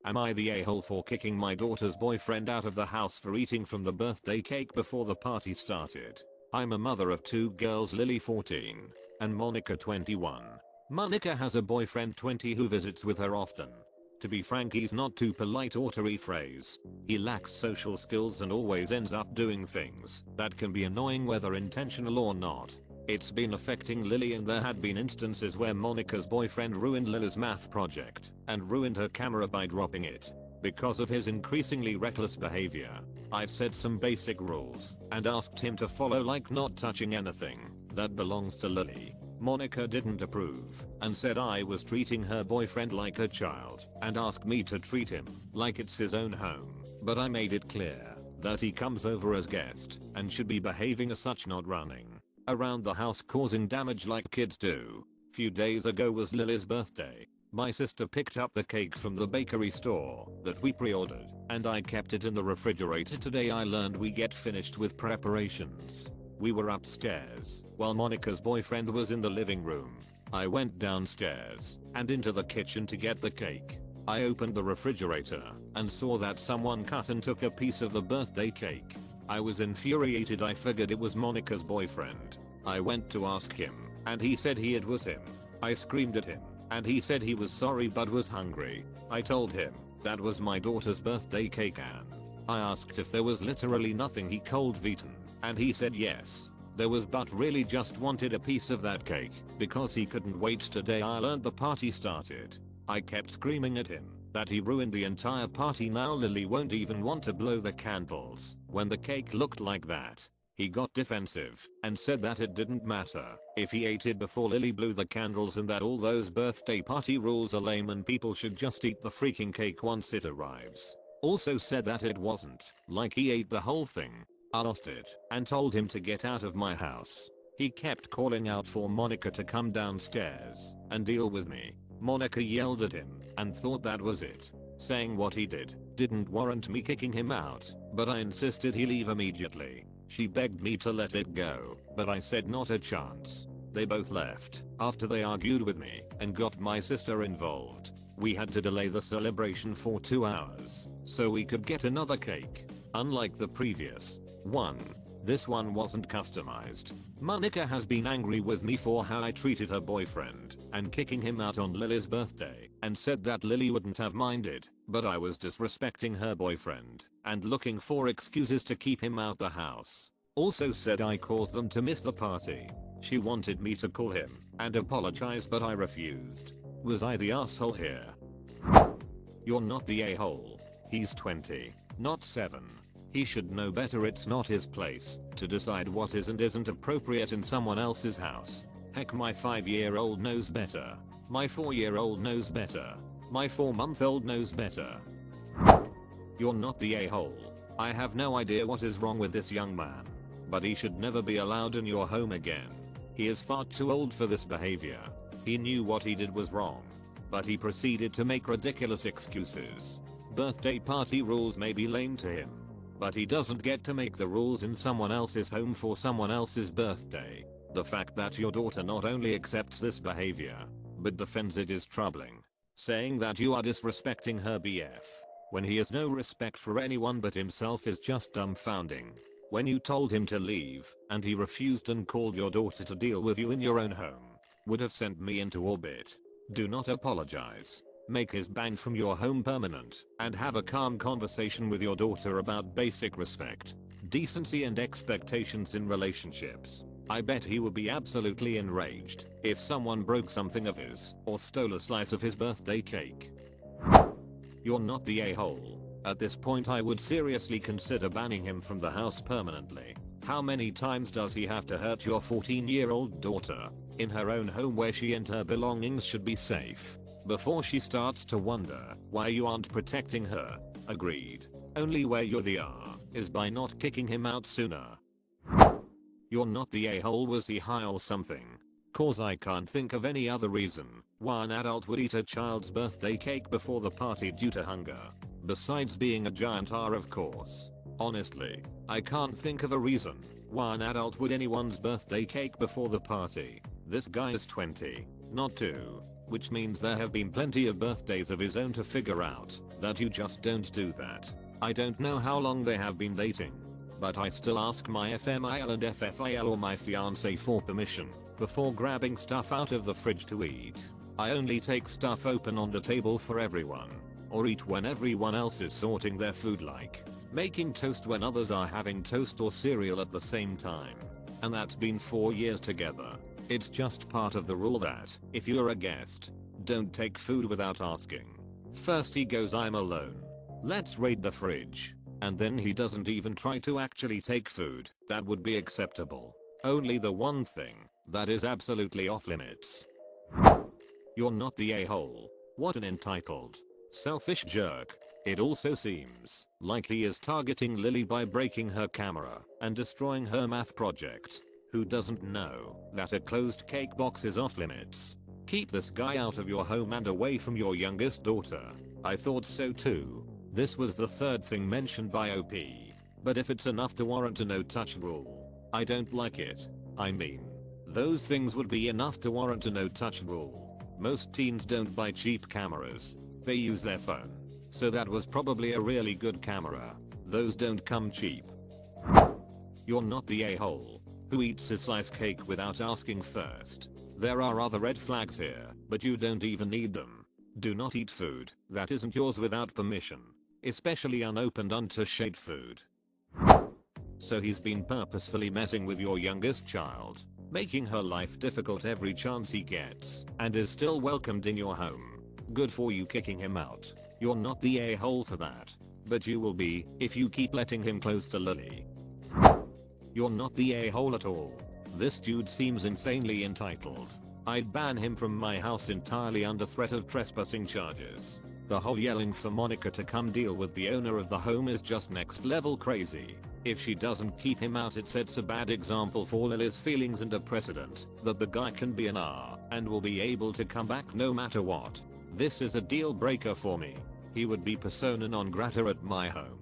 Am I the a-hole for kicking my daughter's boyfriend out of the house for eating from the birthday cake before the party started? I'm a mother of 2 girls, Lily 14 and Monica 21. Monica has a boyfriend 20 who visits with her often. To be frank, he's not too polite or to rephrase, he lacks social skills and always ends up doing things that can be annoying whether intentional or not. It's been affecting Lily, and there had been instances where Monica's boyfriend ruined Lily's math project and ruined her camera by dropping it. Because of his increasingly reckless behavior, I've set some basic rules and asked him to follow, like not touching anything that belongs to Lily. Monica didn't approve and said I was treating her boyfriend like a child and asked me to treat him like it's his own home, but I made it clear that he comes over as guest and should be behaving as such, not running around the house causing damage like kids do. Few days ago was Lily's birthday. My sister picked up the cake from the bakery store that we pre-ordered and I kept it in the refrigerator. Today I learned we get finished with preparations. We were upstairs while Monica's boyfriend was in the living room. I went downstairs and into the kitchen to get the cake. I opened the refrigerator and saw that someone cut and took a piece of the birthday cake. I was infuriated. I figured it was Monica's boyfriend. I went to ask him and he said it was him. I screamed at him and he said he was sorry but was hungry. I told him that was my daughter's birthday cake and I asked if there was literally nothing he cold eaten, and he said yes, there was, but really just wanted a piece of that cake because he couldn't wait. Today I learned the party started. I kept screaming at him that he ruined the entire party. Now Lily won't even want to blow the candles when the cake looked like that. He got defensive and said that it didn't matter if he ate it before Lily blew the candles and that all those birthday party rules are lame and people should just eat the freaking cake once it arrives. Also said that it wasn't like he ate the whole thing. I lost it and told him to get out of my house. He kept calling out for Monica to come downstairs and deal with me. Monica yelled at him and thought that was it, saying what he did didn't warrant me kicking him out, but I insisted he leave immediately. She begged me to let it go, but I said not a chance. They both left after they argued with me and got my sister involved. We had to delay the celebration for 2 hours so we could get another cake. Unlike the previous one, this one wasn't customized. Monica has been angry with me for how I treated her boyfriend and kicking him out on Lily's birthday, and said that Lily wouldn't have minded, but I was disrespecting her boyfriend and looking for excuses to keep him out the house. Also said I caused them to miss the party. She wanted me to call him and apologize, but I refused. Was I the asshole here? You're not the a-hole. He's 20, not 7. He should know better. It's not his place to decide what is and isn't appropriate in someone else's house. Heck, my 5-year-old knows better. My 4-year-old knows better. My 4-month-old knows better. You're not the a-hole. I have no idea what is wrong with this young man, but he should never be allowed in your home again. He is far too old for this behavior. He knew what he did was wrong, but he proceeded to make ridiculous excuses. Birthday party rules may be lame to him, but he doesn't get to make the rules in someone else's home for someone else's birthday. The fact that your daughter not only accepts this behavior, but defends it is troubling. Saying that you are disrespecting her BF when he has no respect for anyone but himself is just dumbfounding. When you told him to leave and he refused and called your daughter to deal with you in your own home, would have sent me into orbit. Do not apologize. Make his ban from your home permanent and have a calm conversation with your daughter about basic respect, decency and expectations in relationships. I bet he would be absolutely enraged if someone broke something of his or stole a slice of his birthday cake. You're not the a-hole. At this point I would seriously consider banning him from the house permanently. How many times does he have to hurt your 14-year-old daughter in her own home where she and her belongings should be safe before she starts to wonder why you aren't protecting her? Agreed. Only way you're the R is by not kicking him out sooner. You're not the a-hole. Was he high or something? Cause I can't think of any other reason why an adult would eat a child's birthday cake before the party due to hunger. Besides being a giant R, of course. Honestly, I can't think of a reason why an adult would anyone's birthday cake before the party. This guy is 20, not 2. which means there have been plenty of birthdays of his own to figure out that you just don't do that. I don't know how long they have been dating, but I still ask my FMIL and FFIL or my fiance for permission before grabbing stuff out of the fridge to eat. I only take stuff open on the table for everyone, or eat when everyone else is sorting their food, like making toast when others are having toast or cereal at the same time. And that's been 4 years together. It's just part of the rule that if you're a guest, don't take food without asking. First he goes, I'm alone, let's raid the fridge. And then he doesn't even try to actually take food that would be acceptable. Only the one thing that is absolutely off limits. You're not the a-hole. What an entitled, selfish jerk. It also seems like he is targeting Lily by breaking her camera and destroying her math project. Who doesn't know that a closed cake box is off limits? Keep this guy out of your home and away from your youngest daughter. I thought so too. This was the third thing mentioned by OP. But if it's enough to warrant a no touch rule, I don't like it. I mean, those things would be enough to warrant a no touch rule. Most teens don't buy cheap cameras. They use their phone. So that was probably a really good camera. Those don't come cheap. You're not the a-hole who eats a sliced cake without asking first. There are other red flags here, but you don't even need them. Do not eat food that isn't yours without permission, especially unopened untouched food. So he's been purposefully messing with your youngest child, making her life difficult every chance he gets, and is still welcomed in your home. Good for you kicking him out. You're not the a-hole for that, but you will be if you keep letting him close to Lily. You're not the a-hole at all. This dude seems insanely entitled. I'd ban him from my house entirely under threat of trespassing charges. The whole yelling for Monica to come deal with the owner of the home is just next level crazy. If she doesn't keep him out, it sets a bad example for Lily's feelings and a precedent that the guy can be an R and will be able to come back no matter what. This is a deal breaker for me. He would be persona non grata at my home.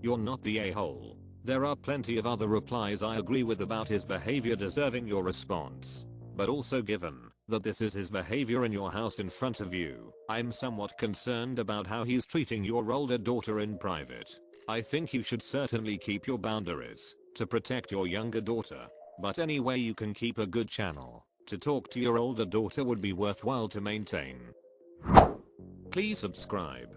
You're not the a-hole. There are plenty of other replies I agree with about his behavior deserving your response. But also, given that this is his behavior in your house in front of you, I'm somewhat concerned about how he's treating your older daughter in private. I think you should certainly keep your boundaries to protect your younger daughter, but any way you can keep a good channel to talk to your older daughter would be worthwhile to maintain. Please subscribe.